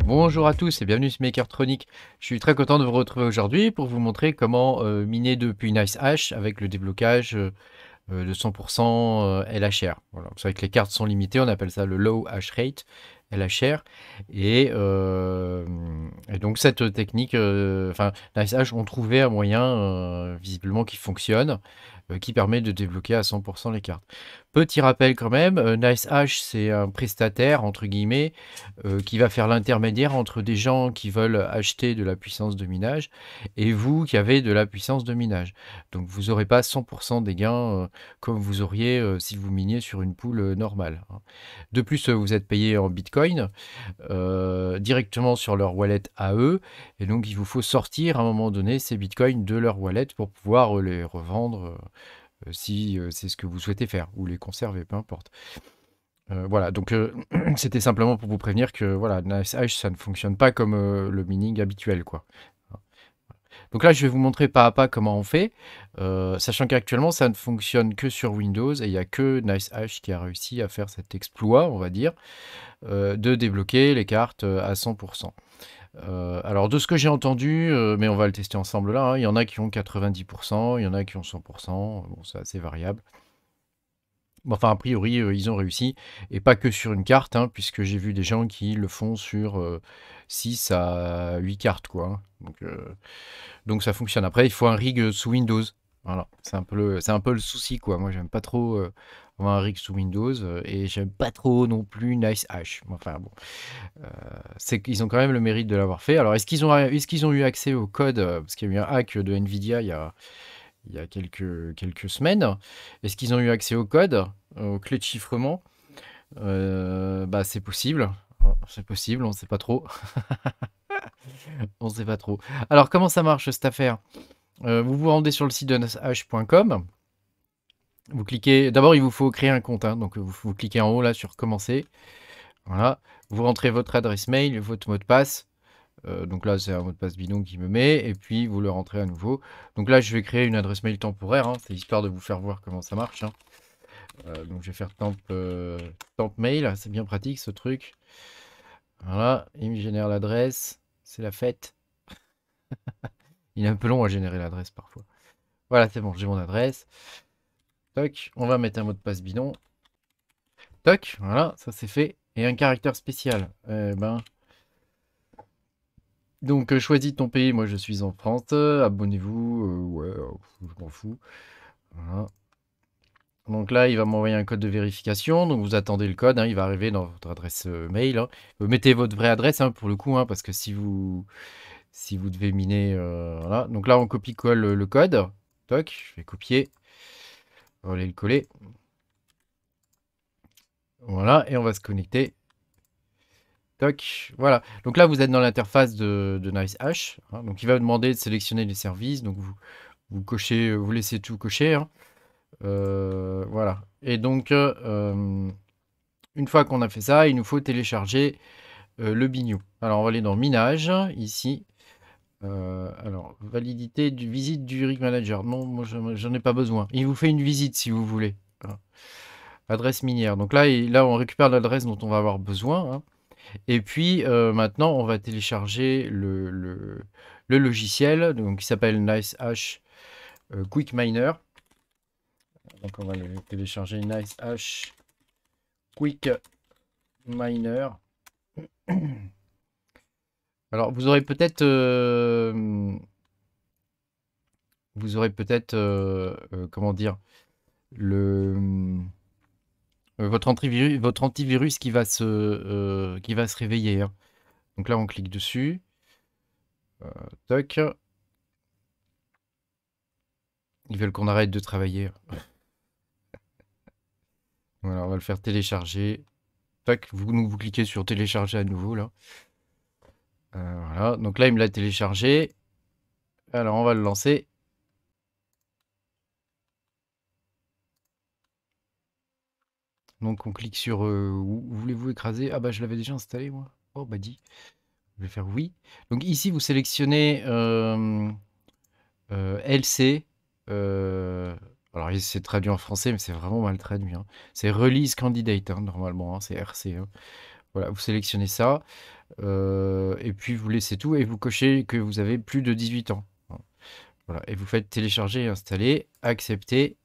Bonjour à tous et bienvenue sur Makertronic. Je suis très content de vous retrouver aujourd'hui pour vous montrer comment miner depuis NiceHash avec le déblocage de 100% LHR. Voilà. Vous savez que les cartes sont limitées, on appelle ça le Low Hash Rate, LHR. Et donc cette technique, NiceHash ont trouvé un moyen visiblement qui fonctionne, qui permet de débloquer à 100% les cartes. Petit rappel quand même, NiceHash c'est un prestataire entre guillemets qui va faire l'intermédiaire entre des gens qui veulent acheter de la puissance de minage et vous qui avez de la puissance de minage. Donc vous n'aurez pas 100% des gains comme vous auriez si vous miniez sur une pool normale. Hein. De plus, vous êtes payé en Bitcoin directement sur leur wallet à eux, et donc il vous faut sortir à un moment donné ces Bitcoins de leur wallet pour pouvoir les revendre si c'est ce que vous souhaitez faire, ou les conserver, peu importe. Voilà, donc c'était simplement pour vous prévenir que voilà, NiceHash, ça ne fonctionne pas comme le mining habituel, quoi. Donc là, je vais vous montrer pas à pas comment on fait, sachant qu'actuellement, ça ne fonctionne que sur Windows et il n'y a que NiceHash qui a réussi à faire cet exploit, on va dire, de débloquer les cartes à 100%. Alors, de ce que j'ai entendu, mais on va le tester ensemble là, hein, il y en a qui ont 90%, il y en a qui ont 100%, bon, c'est assez variable. Enfin, a priori, ils ont réussi, et pas que sur une carte, hein, puisque j'ai vu des gens qui le font sur 6 à 8 cartes, quoi. Hein. Donc ça fonctionne. Après, il faut un rig sous Windows. Voilà, c'est un peu le souci, quoi. Moi, j'aime pas trop avoir un rig sous Windows, et j'aime pas trop non plus NiceHash. Enfin bon, c'est qu'ils ont quand même le mérite de l'avoir fait. Alors, est-ce qu'ils ont eu accès au code parce qu'il y a eu un hack de Nvidia il y a quelques semaines. Est-ce qu'ils ont eu accès au code, aux clés de chiffrement? Bah, c'est possible. C'est possible, on ne sait pas trop. On ne sait pas trop. Alors, comment ça marche cette affaire? Vous vous rendez sur le site de NiceHash.com. Vous cliquez. D'abord, il vous faut créer un compte. Hein, donc, vous cliquez en haut là sur commencer. Voilà. Vous rentrez votre adresse mail, votre mot de passe. Donc là, c'est un mot de passe bidon qui me met, et puis vous le rentrez à nouveau. Donc là, je vais créer une adresse mail temporaire, hein, c'est histoire de vous faire voir comment ça marche. Hein. Donc je vais faire temp mail, c'est bien pratique ce truc. Voilà, il me génère l'adresse, c'est la fête. Il est un peu long à générer l'adresse parfois. Voilà, c'est bon, j'ai mon adresse. Toc, on va mettre un mot de passe bidon. Toc, voilà, ça c'est fait. Et un caractère spécial. Donc, choisis ton pays, moi je suis en France, abonnez-vous, ouais, je m'en fous. Voilà. Donc là, il va m'envoyer un code de vérification, donc vous attendez le code, hein, il va arriver dans votre adresse mail. Hein. Vous mettez votre vraie adresse, hein, pour le coup, hein, parce que si vous devez miner, voilà. Donc là, on copie-colle le code, toc, je vais copier, on va aller le coller. Voilà, et on va se connecter. Toc, voilà. Donc là, vous êtes dans l'interface de NiceHash. Hein, donc il va vous demander de sélectionner les services. Donc vous cochez, vous laissez tout cocher. Hein. Voilà. Et donc, une fois qu'on a fait ça, il nous faut télécharger le bignou. Alors, on va aller dans Minage, ici. Alors, validité du visite du rig manager. Non, moi, j'en ai pas besoin. Il vous fait une visite si vous voulez. Voilà. Adresse minière. Donc là, on récupère l'adresse dont on va avoir besoin. Hein. Et puis, maintenant, on va télécharger le logiciel donc, qui s'appelle NiceHash Quick Miner. Donc, on va le télécharger NiceHash Quick Miner. Alors, comment dire, le, votre antivirus qui va se réveiller. Hein. Donc là, on clique dessus. Toc. Ils veulent qu'on arrête de travailler. Voilà, on va le faire télécharger. Tac, vous cliquez sur télécharger à nouveau là. Voilà, donc là il me l'a téléchargé. Alors on va le lancer. Donc on clique sur où voulez-vous écraser? Ah bah je l'avais déjà installé moi. Oh bah dit. Je vais faire oui. Donc ici vous sélectionnez LC. Alors c'est traduit en français mais c'est vraiment mal traduit. Hein. C'est Release Candidate hein, normalement. Hein, c'est RC. Hein. Voilà, vous sélectionnez ça, et puis vous laissez tout et vous cochez que vous avez plus de 18 ans. Voilà, et vous faites télécharger et installer, accepter.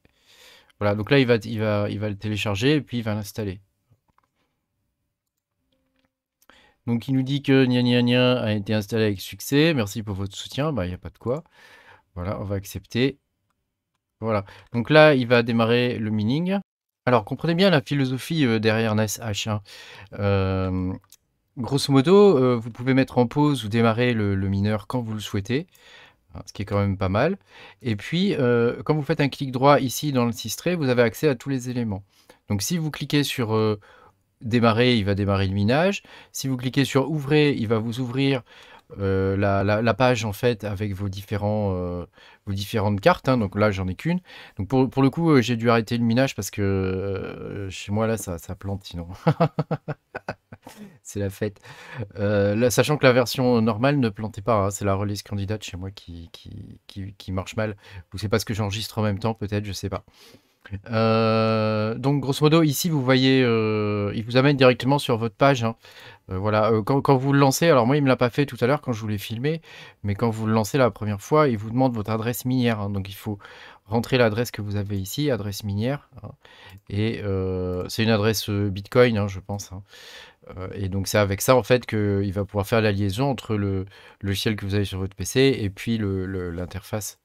Voilà, donc là il va le télécharger et puis il va l'installer. Donc il nous dit que gna gna gna a été installé avec succès. Merci pour votre soutien. Bah il n'y a pas de quoi. Voilà, on va accepter. Voilà. Donc là, il va démarrer le mining. Alors comprenez bien la philosophie derrière NiceHash, hein. Grosso modo, vous pouvez mettre en pause ou démarrer le mineur quand vous le souhaitez, hein, ce qui est quand même pas mal. Et puis, quand vous faites un clic droit ici dans le Sistray, vous avez accès à tous les éléments. Donc si vous cliquez sur démarrer, il va démarrer le minage. Si vous cliquez sur ouvrir, il va vous ouvrir la page en fait avec vos différentes cartes, hein. Donc là j'en ai qu'une. Donc pour le coup j'ai dû arrêter le minage parce que chez moi là ça plante sinon. C'est la fête. Là, sachant que la version normale ne plantait pas, hein, c'est la release candidate chez moi qui marche mal. Ou c'est parce que j'enregistre en même temps, peut-être, je sais pas. Donc grosso modo, ici vous voyez, il vous amène directement sur votre page, hein. Voilà, quand vous le lancez, alors moi il me l'a pas fait tout à l'heure quand je voulais filmer, mais quand vous le lancez la première fois, il vous demande votre adresse minière, hein. Donc il faut rentrer l'adresse que vous avez ici, adresse minière, hein. Et c'est une adresse Bitcoin, hein, je pense, hein. Et donc c'est avec ça en fait qu'il va pouvoir faire la liaison entre le logiciel que vous avez sur votre PC et puis l'interface.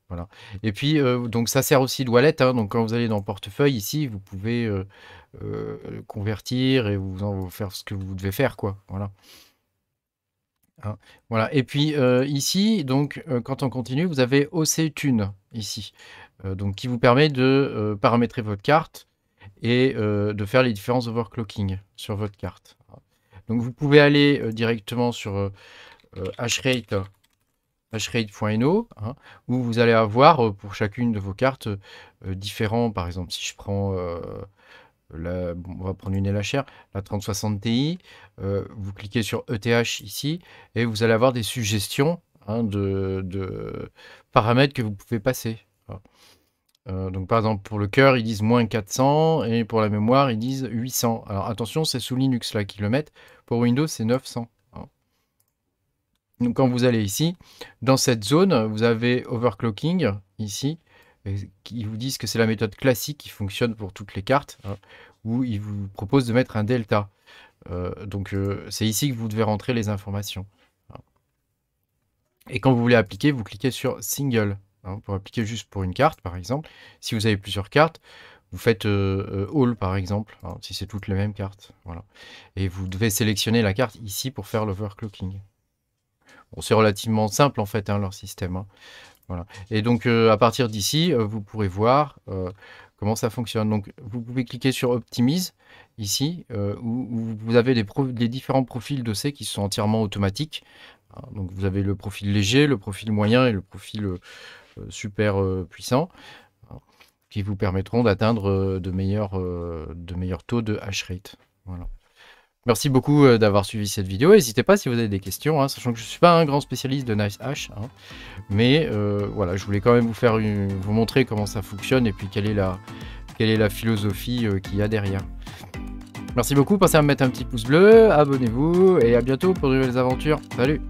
Voilà. Et puis donc ça sert aussi de wallet, hein. Donc quand vous allez dans portefeuille ici, vous pouvez convertir et vous faire ce que vous devez faire, quoi. Voilà. Hein. Voilà. Et puis ici, donc quand on continue, vous avez OC Tune ici, donc qui vous permet de paramétrer votre carte et de faire les différents overclocking sur votre carte. Donc vous pouvez aller directement sur hashrate.no, hein, où vous allez avoir pour chacune de vos cartes différents. Par exemple, si je prends on va prendre une LHR, la 3060 Ti, vous cliquez sur ETH ici et vous allez avoir des suggestions, hein, de paramètres que vous pouvez passer. Donc par exemple pour le cœur ils disent moins 400 et pour la mémoire ils disent 800. Alors attention, c'est sous Linux là qu'ils le mettent, pour Windows c'est 900. Donc quand vous allez ici, dans cette zone, vous avez overclocking ici, qui vous disent que c'est la méthode classique qui fonctionne pour toutes les cartes, hein, où ils vous proposent de mettre un delta. Donc c'est ici que vous devez rentrer les informations. Et quand vous voulez appliquer, vous cliquez sur single, hein, pour appliquer juste pour une carte par exemple. Si vous avez plusieurs cartes, vous faites all par exemple, hein, si c'est toutes les mêmes cartes. Voilà. Et vous devez sélectionner la carte ici pour faire l'overclocking. Bon, c'est relativement simple en fait, hein, leur système, hein. Voilà. Et donc à partir d'ici, vous pourrez voir comment ça fonctionne. Donc vous pouvez cliquer sur Optimize ici, où vous avez les différents profils de C qui sont entièrement automatiques. Donc vous avez le profil léger, le profil moyen et le profil super puissant, hein, qui vous permettront d'atteindre de meilleurs taux de hash rate. Voilà. Merci beaucoup d'avoir suivi cette vidéo. N'hésitez pas si vous avez des questions, hein, sachant que je ne suis pas un grand spécialiste de NiceHash, hein, mais voilà, je voulais quand même vous montrer comment ça fonctionne et puis quelle est la philosophie qu'il y a derrière. Merci beaucoup, pensez à me mettre un petit pouce bleu, abonnez-vous et à bientôt pour de nouvelles aventures. Salut!